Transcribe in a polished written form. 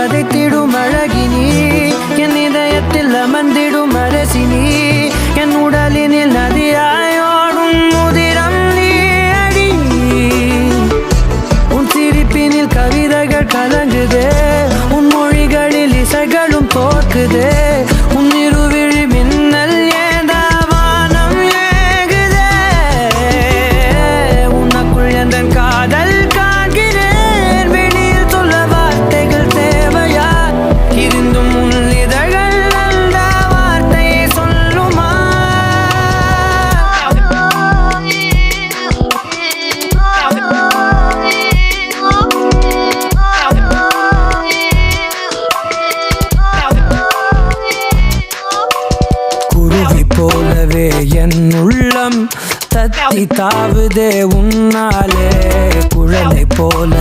வதைத்திடும் அழகினி என் இதயத்தில் அமர்ந்திடும் அரசினி என் உடலினில் நதியாயோடும் முதிரம் நீ அடி உன் சிரிப்பினில் கவிதைகள் கலங்குதே உன் மொழிகளில் இசைகளும் தோற்குதே உன் இருவிழி மின்னல் ஏதா வானம் ஏகுதே உனக்குள் எந்த காதல் காண்கிறேன் வெளியில் சொல்ல வார்த்தைகள் தேவையா இருந்தும் உன் இதழ்கள் அந்த வார்த்தையை சொல்லுமா குருவி போலவே என் உள்ளம் தத்தி தாவுதே உன்னாலே குழந்தை போல